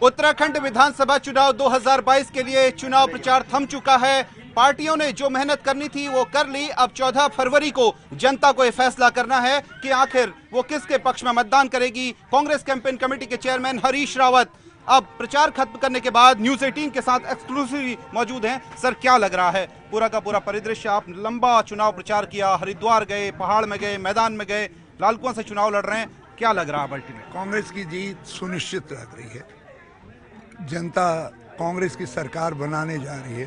उत्तराखंड विधानसभा चुनाव 2022 के लिए चुनाव प्रचार थम चुका है। पार्टियों ने जो मेहनत करनी थी वो कर ली। अब 14 फरवरी को जनता को यह फैसला करना है कि आखिर वो किसके पक्ष में मतदान करेगी। कांग्रेस कैंपेन कमेटी के चेयरमैन हरीश रावत अब प्रचार खत्म करने के बाद न्यूज 18 के साथ एक्सक्लूसिव मौजूद हैं। सर, क्या लग रहा है पूरा का पूरा परिदृश्य? आप लंबा चुनाव प्रचार किया, हरिद्वार गए, पहाड़ में गए, मैदान में गए, लाल कुआं से चुनाव लड़ रहे हैं, क्या लग रहा है अल्टीमेट? कांग्रेस की जीत सुनिश्चित लग रही है। जनता कांग्रेस की सरकार बनाने जा रही है।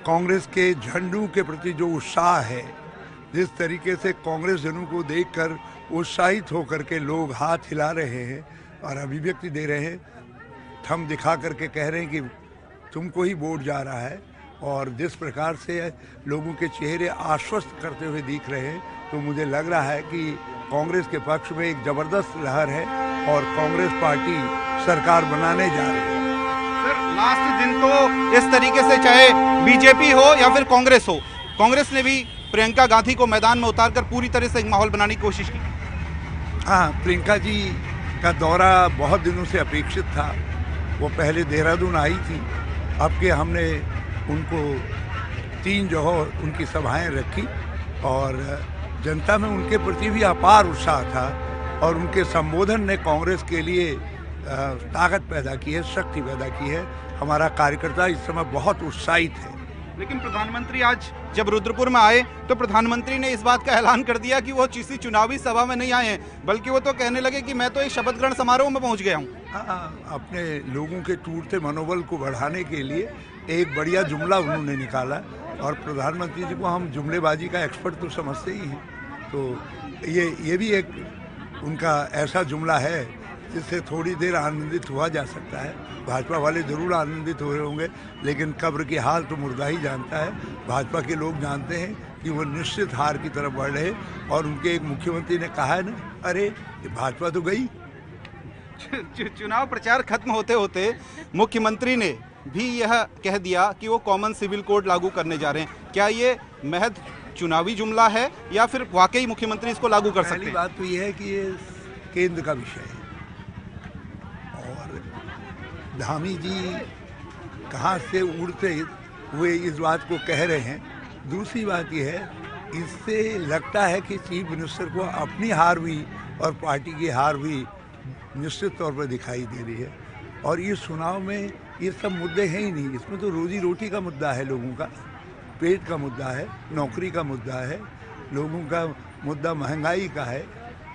कांग्रेस के झंडों के प्रति जो उत्साह है, जिस तरीके से कांग्रेस जनों को देखकर उत्साहित होकर के लोग हाथ हिला रहे हैं और अभिव्यक्ति दे रहे हैं, थम दिखा करके कह रहे हैं कि तुमको ही वोट जा रहा है, और जिस प्रकार से लोगों के चेहरे आश्वस्त करते हुए दिख रहे हैं, तो मुझे लग रहा है कि कांग्रेस के पक्ष में एक जबरदस्त लहर है और कांग्रेस पार्टी सरकार बनाने जा रही है। सर, लास्ट दिन तो इस तरीके से चाहे बीजेपी हो या फिर कांग्रेस हो, कांग्रेस ने भी प्रियंका गांधी को मैदान में उतारकर पूरी तरह से एक माहौल बनाने की कोशिश की। हाँ, प्रियंका जी का दौरा बहुत दिनों से अपेक्षित था। वो पहले देहरादून आई थी, अब के हमने उनको 3 जगह उनकी सभाएं रखी और जनता में उनके प्रति भी अपार उत्साह था और उनके संबोधन ने कांग्रेस के लिए ताकत पैदा की है, शक्ति पैदा की है। हमारा कार्यकर्ता इस समय बहुत उत्साहित है। लेकिन प्रधानमंत्री आज जब रुद्रपुर में आए तो प्रधानमंत्री ने इस बात का ऐलान कर दिया कि वो किसी चुनावी सभा में नहीं आए हैं, बल्कि वो तो कहने लगे कि मैं तो एक शपथ ग्रहण समारोह में पहुंच गया हूं। अपने लोगों के टूटते मनोबल को बढ़ाने के लिए एक बढ़िया जुमला उन्होंने निकाला और प्रधानमंत्री जी को हम जुमलेबाजी का एक्सपर्ट तो समझते ही हैं, तो ये भी एक उनका ऐसा जुमला है जिससे थोड़ी देर आनंदित हुआ जा सकता है। भाजपा वाले जरूर आनंदित हो रहे होंगे, लेकिन कब्र की हाल तो मुर्दा ही जानता है। भाजपा के लोग जानते हैं कि वो निश्चित हार की तरफ बढ़ रहे, और उनके एक मुख्यमंत्री ने कहा है ना, अरे भाजपा तो गई। चुनाव प्रचार खत्म होते होते मुख्यमंत्री ने भी यह कह दिया कि वो कॉमन सिविल कोड लागू करने जा रहे हैं। क्या ये महज चुनावी जुमला है या फिर वाकई मुख्यमंत्री इसको लागू कर सकते हैं? पहली बात तो ये है कि ये केंद्र का विषय है और धामी जी कहाँ से उड़ते हुए इस बात को कह रहे हैं। दूसरी बात यह है, इससे लगता है कि चीफ मिनिस्टर को अपनी हार भी और पार्टी की हार भी निश्चित तौर पर दिखाई दे रही है। और ये चुनाव में ये सब मुद्दे हैं ही नहीं, इसमें तो रोजी रोटी का मुद्दा है, लोगों का पेट का मुद्दा है, नौकरी का मुद्दा है, लोगों का मुद्दा महंगाई का है,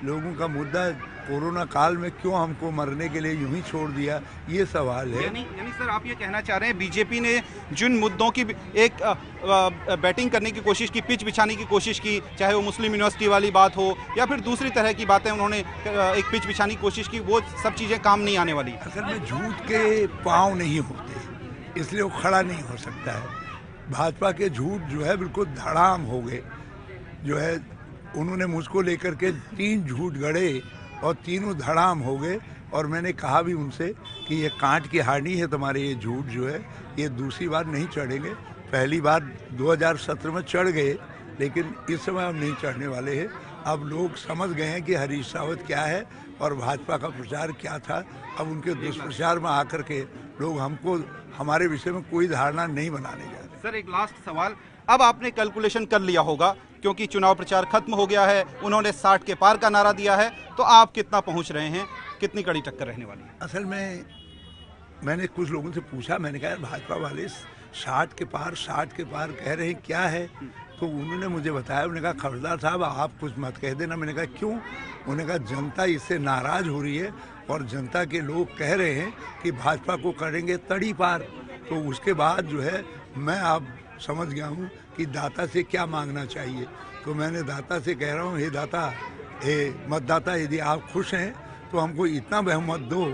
लोगों का मुद्दा कोरोना काल में क्यों हमको मरने के लिए यूं ही छोड़ दिया, ये सवाल है। यानी सर, आप ये कहना चाह रहे हैं बीजेपी ने जिन मुद्दों की एक बैटिंग करने की कोशिश की, पिच बिछाने की कोशिश की, चाहे वो मुस्लिम यूनिवर्सिटी वाली बात हो या फिर दूसरी तरह की बातें, उन्होंने एक पिच बिछाने की कोशिश की, वो सब चीज़ें काम नहीं आने वाली। असल में झूठ के पाँव नहीं होते, इसलिए वो खड़ा नहीं हो सकता है। भाजपा के झूठ जो है बिल्कुल धड़ाम हो गए। जो है उन्होंने मुझको लेकर के 3 झूठ गढ़े और तीनों धड़ाम हो गए, और मैंने कहा भी उनसे कि ये कांट की हानि है तुम्हारे ये झूठ जो है, ये दूसरी बार नहीं चढ़ेंगे। पहली बार 2017 में चढ़ गए, लेकिन इस समय हम नहीं चढ़ने वाले हैं। अब लोग समझ गए हैं कि हरीश रावत क्या है और भाजपा का प्रचार क्या था। अब उनके दुष्प्रचार में आकर के लोग हमको हमारे विषय में कोई धारणा नहीं बनाने जा रहे। सर, एक लास्ट सवाल, अब आपने कैलकुलेशन कर लिया होगा क्योंकि चुनाव प्रचार खत्म हो गया है, उन्होंने 60 के पार का नारा दिया है, तो आप कितना पहुंच रहे हैं, कितनी कड़ी टक्कर रहने वाली है? असल में मैंने कुछ लोगों से पूछा, मैंने कहा भाजपा वाले 60 के पार कह रहे हैं, क्या है? तो उन्होंने मुझे बताया, उन्होंने कहा खबरदार साहब आप कुछ मत कह देना। मैंने कहा क्यों? उन्होंने कहा जनता इससे नाराज हो रही है और जनता के लोग कह रहे हैं कि भाजपा को करेंगे तड़ी पार। तो उसके बाद जो है मैं अब समझ गया हूँ कि दाता से क्या मांगना चाहिए। तो मैंने दाता से कह रहा हूँ, हे दाता, हे मतदाता, यदि आप खुश हैं तो हमको इतना बहुमत दो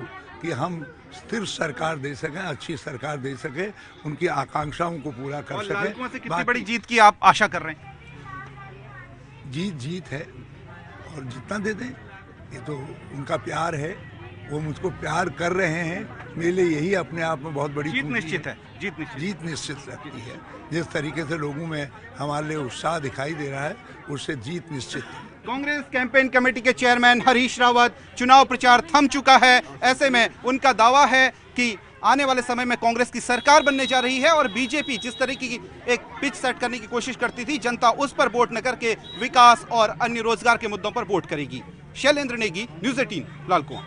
कि हम स्थिर सरकार दे सकें, अच्छी सरकार दे सकें, उनकी आकांक्षाओं को पूरा कर सकें। लाल कुआं से कितनी बड़ी जीत की आप आशा कर रहे हैं? जीत है और जितना दे दें, ये तो उनका प्यार है, वो मुझको प्यार कर रहे हैं, मेरे लिए यही अपने आप में बहुत बड़ी जीत पूंजी निश्चित है, जीत निश्चित लगती है। जिस तरीके से लोगों में हमारे लिए उत्साह दिखाई दे रहा है, उससे जीत निश्चित है। कांग्रेस कैंपेन कमेटी के चेयरमैन हरीश रावत, चुनाव प्रचार थम चुका है। ऐसे में उनका दावा है कि आने वाले समय में कांग्रेस की सरकार बनने जा रही है और बीजेपी जिस तरीके की एक पिच सेट करने की कोशिश करती थी, जनता उस पर वोट न करके विकास और अन्य रोजगार के मुद्दों पर वोट करेगी। शैलेंद्र नेगी, न्यूज़ 18, लालकुआं।